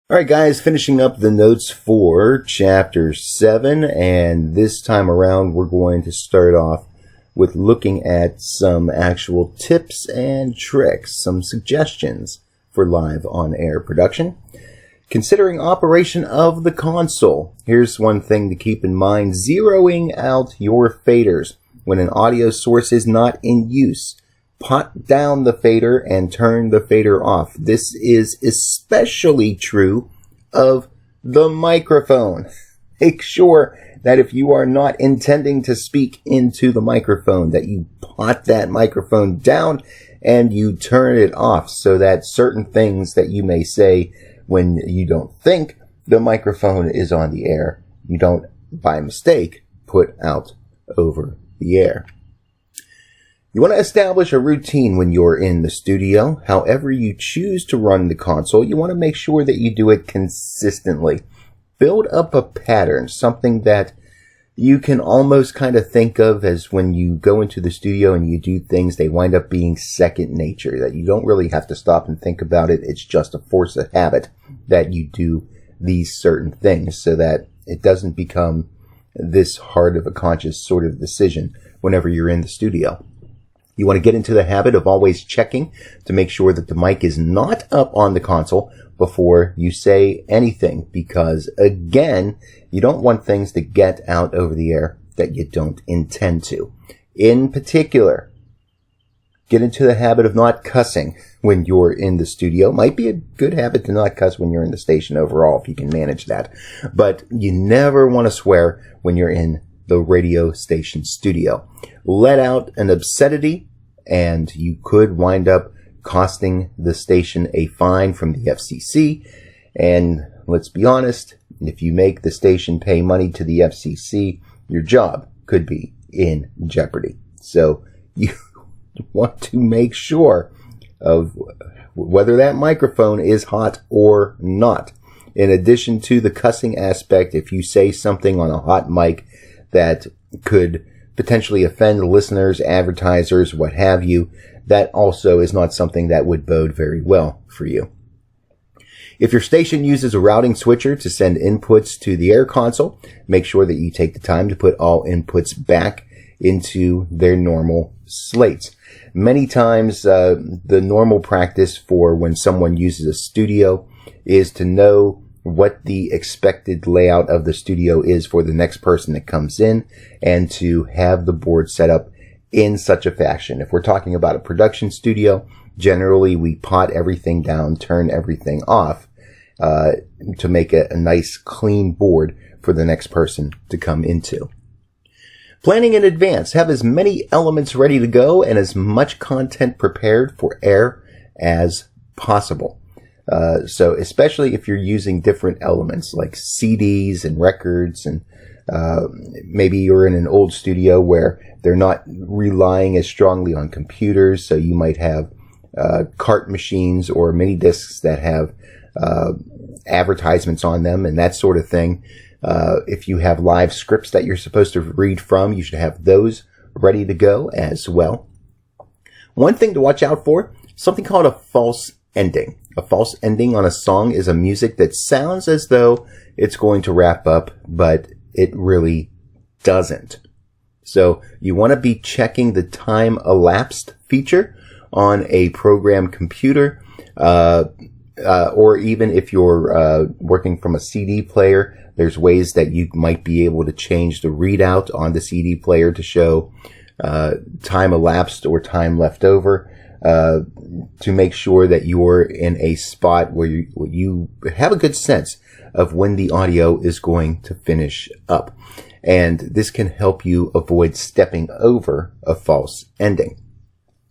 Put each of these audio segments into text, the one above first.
All right, guys, finishing up the notes for Chapter 7, and this time around we're going to start off with looking at some actual tips and tricks, some suggestions for live on-air production. Considering operation of the console, here's one thing to keep in mind: zeroing out your faders. When an audio source is not in use, pot down the fader and turn the fader off. This is especially true of the microphone. Make sure that if you are not intending to speak into the microphone, that you pot that microphone down and you turn it off, so that certain things that you may say when you don't think the microphone is on the air, you don't, by mistake, put out over the air. You want to establish a routine when you're in the studio. However you choose to run the console, you want to make sure that you do it consistently. Build up a pattern, something that you can almost kind of think of as when you go into the studio and you do things, they wind up being second nature, that you don't really have to stop and think about it. It's just a force of habit that you do these certain things, so that it doesn't become this hard of a conscious sort of decision whenever you're in the studio. You want to get into the habit of always checking to make sure that the mic is not up on the console before you say anything, because again, you don't want things to get out over the air that you don't intend to. In particular, get into the habit of not cussing when you're in the studio. Might be a good habit to not cuss when you're in the station overall, if you can manage that. But you never want to swear when you're in the radio station studio. Let out an obscenity and you could wind up costing the station a fine from the FCC. And let's be honest, if you make the station pay money to the FCC, your job could be in jeopardy. So you want to make sure of whether that microphone is hot or not. In addition to the cussing aspect, if you say something on a hot mic that could potentially offend listeners, advertisers, what have you, that also is not something that would bode very well for you. If your station uses a routing switcher to send inputs to the air console, make sure that you take the time to put all inputs back into their normal slates. Many times, the normal practice for when someone uses a studio is to know what the expected layout of the studio is for the next person that comes in, and to have the board set up in such a fashion. If we're talking about a production studio, generally we pot everything down, turn everything off, to make a nice clean board for the next person to come into. Planning in advance. Have as many elements ready to go and as much content prepared for air as possible. So especially if you're using different elements like CDs and records, and maybe you're in an old studio where they're not relying as strongly on computers, so you might have cart machines or mini discs that have advertisements on them and that sort of thing. If you have live scripts that you're supposed to read from, you should have those ready to go as well. One thing to watch out for, something called a false ending. A false ending on a song is a music that sounds as though it's going to wrap up, but it really doesn't. So you want to be checking the time elapsed feature on a program computer, or even if you're working from a CD player, there's ways that you might be able to change the readout on the CD player to show time elapsed or time left over, to make sure that you're in a spot where you have a good sense of when the audio is going to finish up. And this can help you avoid stepping over a false ending.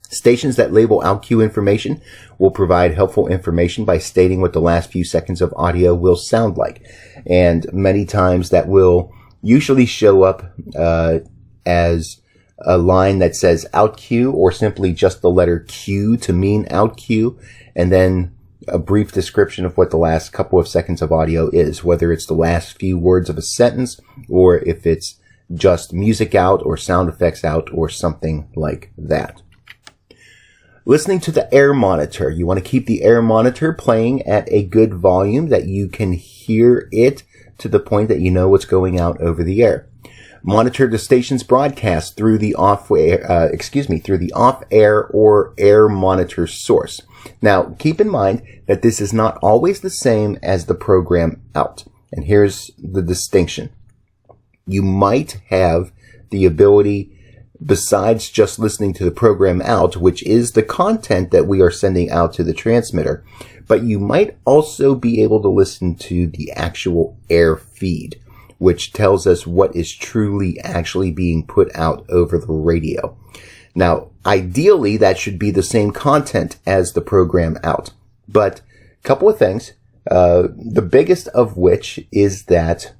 Stations that label out cue information will provide helpful information by stating what the last few seconds of audio will sound like. And many times that will usually show up as a line that says out cue, or simply just the letter Q to mean out cue, and then a brief description of what the last couple of seconds of audio is, whether it's the last few words of a sentence, or if it's just music out or sound effects out or something like that. Listening to the air monitor. You want to keep the air monitor playing at a good volume that you can hear it to the point that you know what's going out over the air. Monitor the station's broadcast through the off-air or air monitor source. Now, keep in mind that this is not always the same as the program out. And here's the distinction. You might have the ability, besides just listening to the program out, which is the content that we are sending out to the transmitter, but you might also be able to listen to the actual air feed, which tells us what is truly actually being put out over the radio. Now, ideally, that should be the same content as the program out. But a couple of things, the biggest of which is that,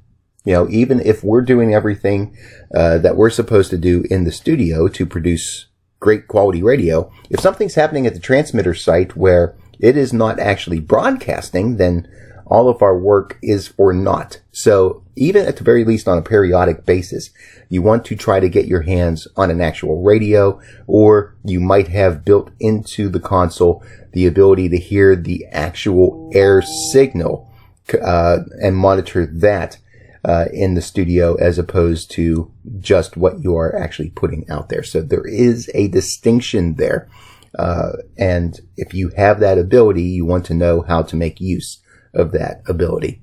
even if we're doing everything that we're supposed to do in the studio to produce great quality radio, if something's happening at the transmitter site where it is not actually broadcasting, then all of our work is for naught. So even at the very least on a periodic basis, you want to try to get your hands on an actual radio, or you might have built into the console the ability to hear the actual air signal and monitor that in the studio as opposed to just what you are actually putting out there. So there is a distinction there. And if you have that ability, you want to know how to make use of that ability.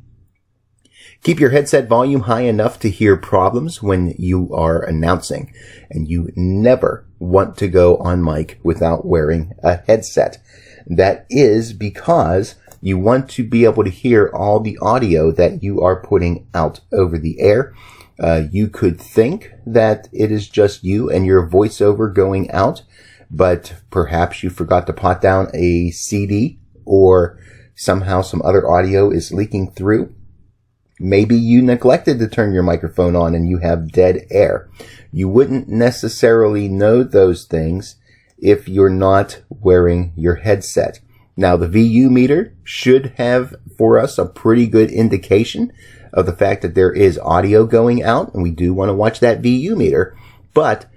Keep your headset volume high enough to hear problems when you are announcing. And you never want to go on mic without wearing a headset. That is because you want to be able to hear all the audio that you are putting out over the air. You could think that it is just you and your voiceover going out, but perhaps you forgot to pot down a CD, or somehow some other audio is leaking through. Maybe you neglected to turn your microphone on and you have dead air. You wouldn't necessarily know those things if you're not wearing your headset. Now, the VU meter should have for us a pretty good indication of the fact that there is audio going out, and we do want to watch that VU meter, but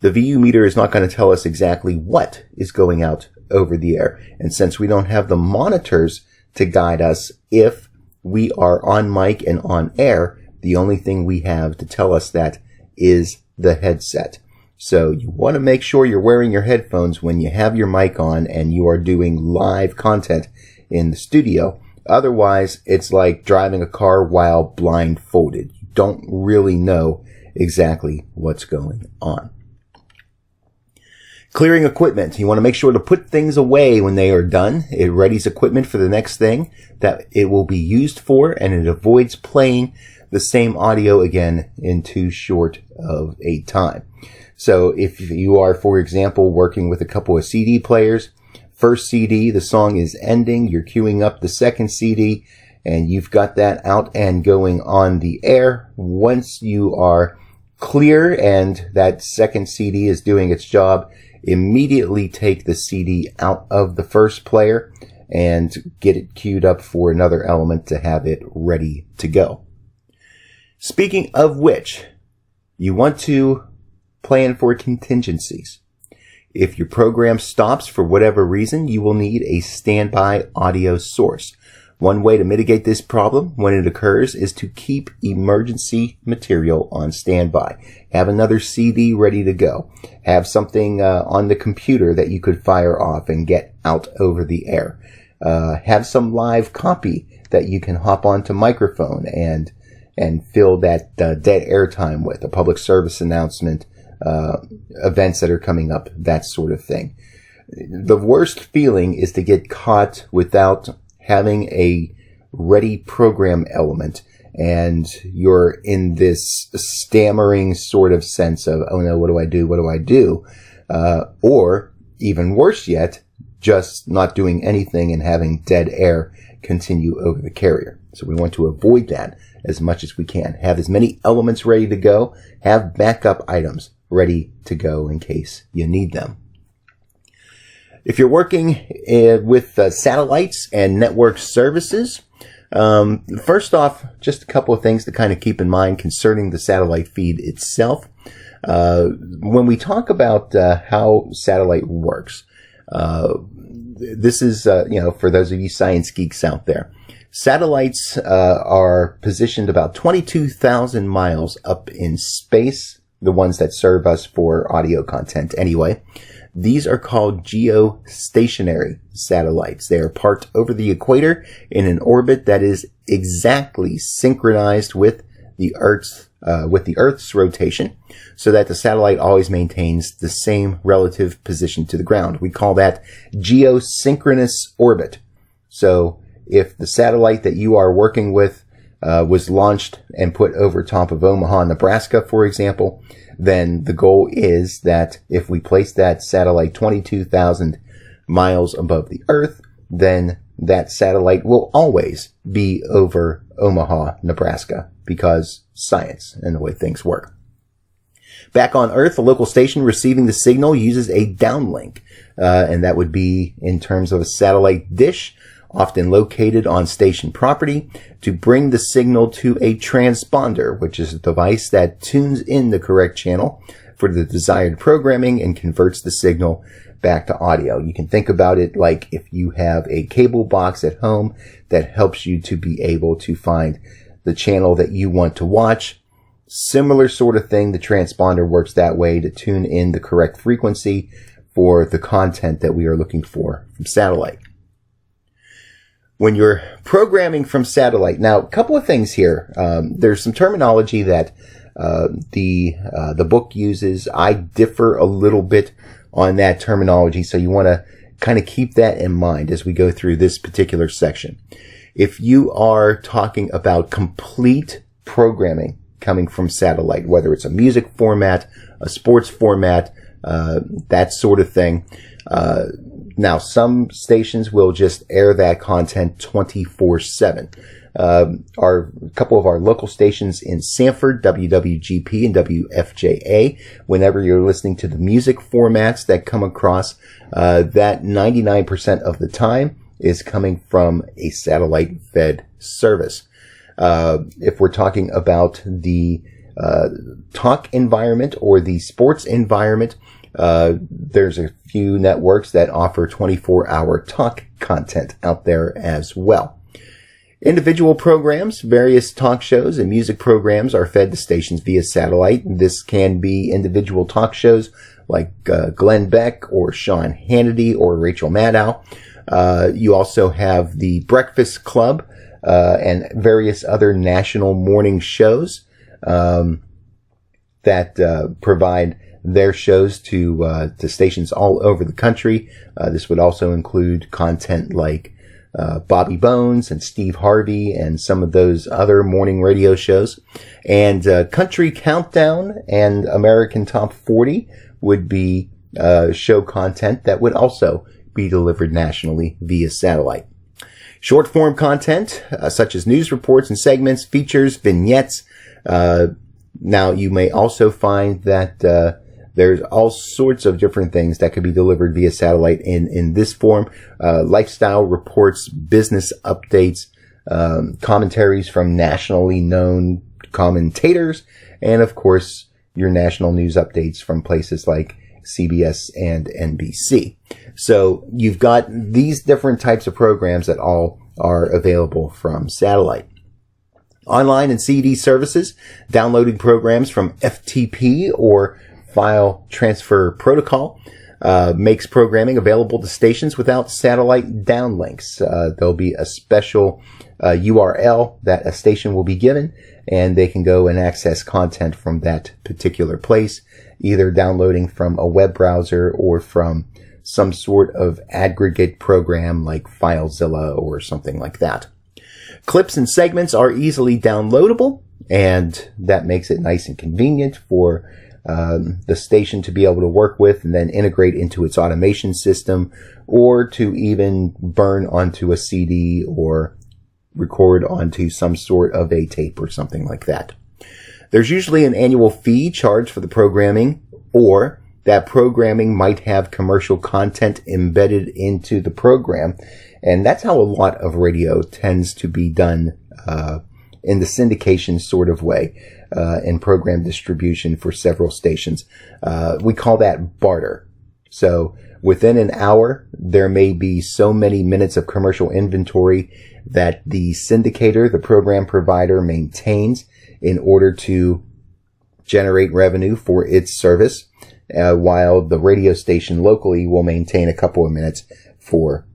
the VU meter is not going to tell us exactly what is going out over the air. And since we don't have the monitors to guide us if we are on mic and on air, the only thing we have to tell us that is the headset. So you want to make sure you're wearing your headphones when you have your mic on and you are doing live content in the studio. Otherwise, it's like driving a car while blindfolded. You don't really know exactly what's going on. Clearing equipment. You want to make sure to put things away when they are done. It readies equipment for the next thing that it will be used for, and it avoids playing the same audio again in too short of a time. So if you are, for example, working with a couple of CD players, first CD, the song is ending, you're queuing up the second CD, and you've got that out and going on the air. Once you are clear and that second CD is doing its job, immediately take the CD out of the first player and get it queued up for another element to have it ready to go. Speaking of which, you want to plan for contingencies. If your program stops for whatever reason, you will need a standby audio source. One way to mitigate this problem when it occurs is to keep emergency material on standby. Have another CD ready to go. Have something on the computer that you could fire off and get out over the air. Have some live copy that you can hop onto microphone and fill that dead air time with. A public service announcement, events that are coming up, that sort of thing. The worst feeling is to get caught without having a ready program element, and you're in this stammering sort of sense of, oh no, what do I do? Or even worse yet, just not doing anything and having dead air continue over the carrier. So we want to avoid that as much as we can. Have as many elements ready to go. Have backup items ready to go in case you need them. If you're working with satellites and network services, first off, just a couple of things to kind of keep in mind concerning the satellite feed itself. When we talk about how satellite works, This is, for those of you science geeks out there. Satellites are positioned about 22,000 miles up in space, the ones that serve us for audio content anyway. These are called geostationary satellites. They are parked over the equator in an orbit that is exactly synchronized with the Earth's rotation, so that the satellite always maintains the same relative position to the ground. We call that geosynchronous orbit. So if the satellite that you are working with was launched and put over top of Omaha, Nebraska, for example, then the goal is that if we place that satellite 22,000 miles above the Earth, then that satellite will always be over Omaha, Nebraska, because science and the way things work. Back on Earth, the local station receiving the signal uses a downlink, and that would be in terms of a satellite dish, often located on station property, to bring the signal to a transponder, which is a device that tunes in the correct channel for the desired programming and converts the signal back to audio. You can think about it like if you have a cable box at home that helps you to be able to find the channel that you want to watch. Similar sort of thing. The transponder works that way to tune in the correct frequency for the content that we are looking for from satellite. When you're programming from satellite, now a couple of things here. There's some terminology that the book uses. I differ a little bit on that terminology, so you want to kind of keep that in mind as we go through this particular section. If you are talking about complete programming coming from satellite, whether it's a music format, a sports format, that sort of thing. Now, some stations will just air that content 24/7. A couple of our local stations in Sanford, WWGP and WFJA, whenever you're listening to the music formats that come across, that 99% of the time is coming from a satellite-fed service. If we're talking about the talk environment or the sports environment, there's a few networks that offer 24-hour talk content out there as well. Individual programs, various talk shows and music programs are fed to stations via satellite. This can be individual talk shows like Glenn Beck or Sean Hannity or Rachel Maddow. You also have the Breakfast Club and various other national morning shows that provide their shows to stations all over the country. This would also include content like Bobby Bones and Steve Harvey and some of those other morning radio shows. And Country Countdown and American Top 40 would be show content that would also be delivered nationally via satellite. Short form content, such as news reports and segments, features, vignettes. Now, you may also find that there's all sorts of different things that could be delivered via satellite in this form. Lifestyle reports, business updates, commentaries from nationally known commentators, and of course, your national news updates from places like CBS and NBC. So you've got these different types of programs that all are available from satellite. Online and CD services, downloading programs from FTP or File Transfer Protocol, makes programming available to stations without satellite downlinks. There'll be a special URL that a station will be given, and they can go and access content from that particular place, either downloading from a web browser or from some sort of aggregate program like FileZilla or something like that. Clips and segments are easily downloadable, and that makes it nice and convenient for the station to be able to work with and then integrate into its automation system, or to even burn onto a CD or record onto some sort of a tape or something like that. There's usually an annual fee charged for the programming, or that programming might have commercial content embedded into the program. And that's how a lot of radio tends to be done in the syndication sort of way, and program distribution for several stations. We call that barter. So Within an hour, there may be so many minutes of commercial inventory that the syndicator, the program provider, maintains in order to generate revenue for its service, while the radio station locally will maintain a couple of minutes for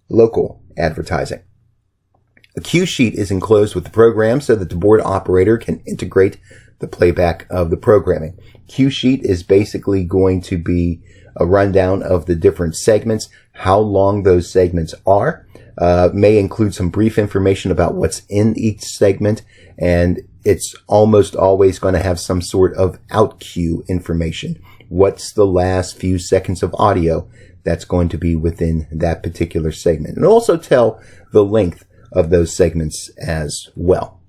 local advertising. A cue sheet is enclosed with the program so that the board operator can integrate the playback of the programming. Cue sheet is basically going to be a rundown of the different segments, how long those segments are, may include some brief information about what's in each segment, and it's almost always going to have some sort of out cue information. What's the last few seconds of audio that's going to be within that particular segment, and also tell the length of those segments as well.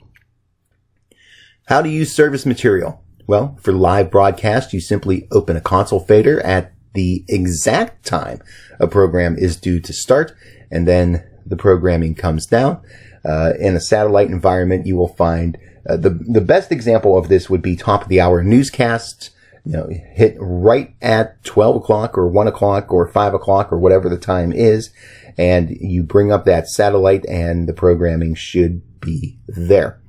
How to use service material? Well, for live broadcast, you simply open a console fader at the exact time a program is due to start, and then the programming comes down. In a satellite environment, you will find the best example of this would be top of the hour newscasts. Hit right at 12 o'clock or 1 o'clock or 5 o'clock or whatever the time is, and you bring up that satellite and the programming should be there.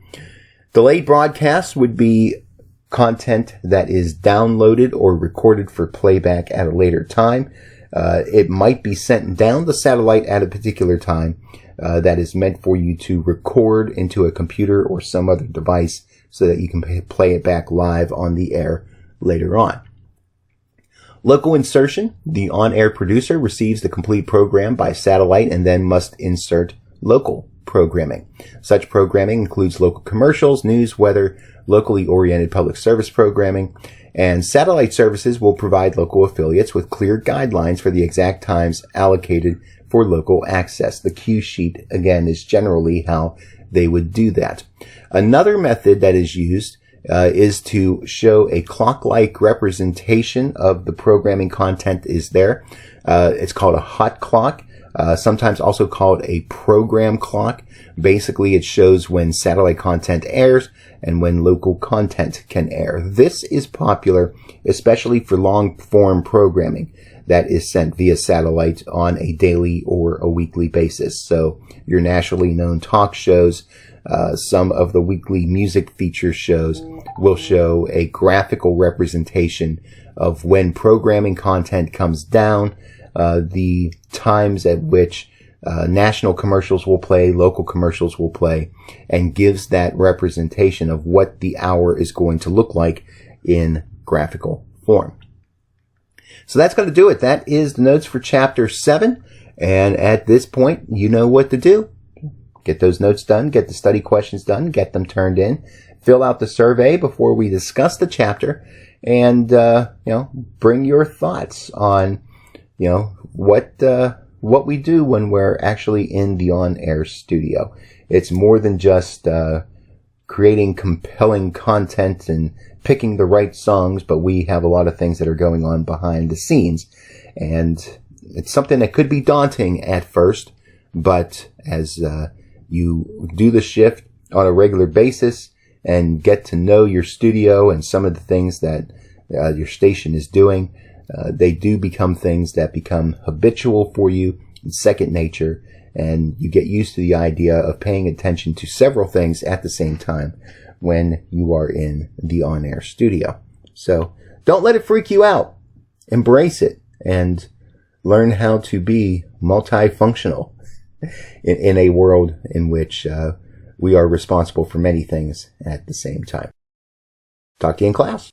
Delayed broadcasts would be content that is downloaded or recorded for playback at a later time. It might be sent down the satellite at a particular time that is meant for you to record into a computer or some other device so that you can play it back live on the air later on. Local insertion. The on-air producer receives the complete program by satellite and then must insert local programming. Such programming includes local commercials, news, weather, locally oriented public service programming, and satellite services will provide local affiliates with clear guidelines for the exact times allocated for local access. The cue sheet, again, is generally how they would do that. Another method that is used is to show a clock-like representation of the programming content is there. It's called a hot clock, sometimes also called a program clock. Basically, it shows when satellite content airs and when local content can air. This is popular, especially for long-form programming that is sent via satellite on a daily or a weekly basis. So your nationally known talk shows, some of the weekly music feature shows will show a graphical representation of when programming content comes down, the times at which national commercials will play, local commercials will play, and gives that representation of what the hour is going to look like in graphical form. So that's going to do it. That is the notes for Chapter 7. And at this point, you know what to do. Get those notes done, get the study questions done, get them turned in, fill out the survey before we discuss the chapter, and, bring your thoughts on, what we do when we're actually in the on-air studio. It's more than just, creating compelling content and picking the right songs, but we have a lot of things that are going on behind the scenes. And it's something that could be daunting at first, but as, you do the shift on a regular basis and get to know your studio and some of the things that your station is doing, they do become things that become habitual for you, second nature, and you get used to the idea of paying attention to several things at the same time when you are in the on-air studio. So don't let it freak you out. Embrace it and learn how to be multifunctional in a world in which we are responsible for many things at the same time. Talk to you in class.